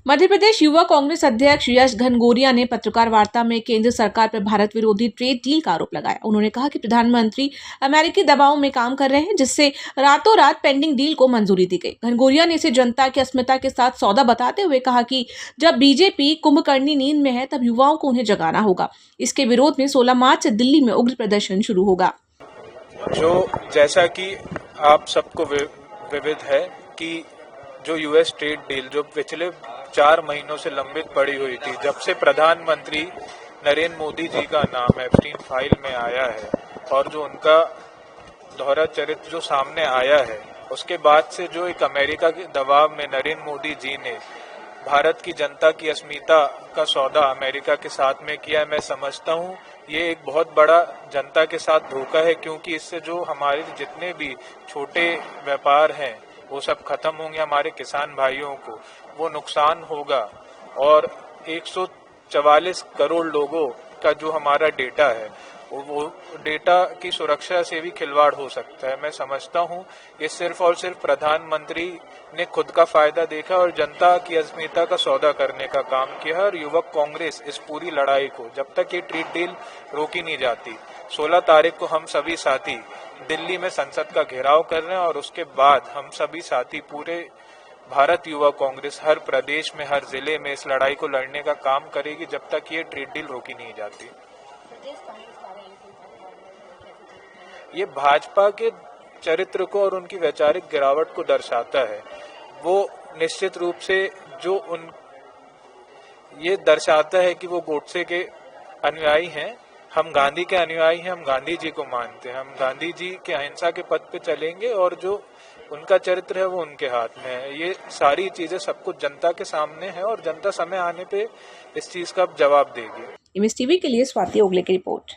मध्य प्रदेश युवा कांग्रेस अध्यक्ष यश घनघोरिया ने पत्रकार वार्ता में केंद्र सरकार पर भारत विरोधी ट्रेड डील का आरोप लगाया। उन्होंने कहा कि प्रधानमंत्री अमेरिकी दबाव में काम कर रहे हैं, जिससे रातों रात पेंडिंग डील को मंजूरी दी गई। घनघोरिया ने इसे जनता की अस्मिता के साथ सौदा बताते हुए कहा कि जब बीजेपी कुंभकर्णी नींद में है, तब युवाओं को उन्हें जगाना होगा। इसके विरोध में 16 मार्च से दिल्ली में उग्र प्रदर्शन शुरू होगा। जो जैसा कि आप सबको विविध है कि जो यूएस ट्रेड डील जो पिछले 4 महीनों से लंबित पड़ी हुई थी, जब से प्रधानमंत्री नरेंद्र मोदी जी का नाम एप्स्टीन फाइल में आया है और जो उनका दोहरा चरित्र जो सामने आया है, उसके बाद से जो एक अमेरिका के दबाव में नरेंद्र मोदी जी ने भारत की जनता की अस्मिता का सौदा अमेरिका के साथ में किया, मैं समझता हूँ ये एक बहुत बड़ा जनता के साथ धोखा है, क्योंकि इससे जो हमारे जितने भी छोटे व्यापार हैं वो सब खत्म होंगे, हमारे किसान भाइयों को वो नुकसान होगा और 144 करोड़ लोगों का जो हमारा डेटा है वो डेटा की सुरक्षा से भी खिलवाड़ हो सकता है। मैं समझता हूँ ये सिर्फ और सिर्फ प्रधानमंत्री ने खुद का फायदा देखा और जनता की अस्मिता का सौदा करने का काम किया और युवक कांग्रेस इस पूरी लड़ाई को जब तक ये ट्रेड डील रोकी नहीं जाती, 16 तारीख को हम सभी साथी दिल्ली में संसद का घेराव कर रहे हैं और उसके बाद हम सभी साथी पूरे भारत युवा कांग्रेस हर प्रदेश में हर जिले में इस लड़ाई को लड़ने का काम करेगी जब तक ये ट्रेड डील रोकी नहीं जाती। ये भाजपा के चरित्र को और उनकी वैचारिक गिरावट को दर्शाता है। वो निश्चित रूप से ये दर्शाता है कि वो गोडसे के अनुयायी हैं, हम गांधी के अनुयायी हैं, हम गांधी जी को मानते हैं, हम गांधी जी के अहिंसा के पथ पे चलेंगे और जो उनका चरित्र है वो उनके हाथ में है। ये सारी चीजें सब कुछ जनता के सामने है और जनता समय आने पे इस चीज का जवाब देगी। एमएस टीवी के लिए स्वाति ओगले की रिपोर्ट।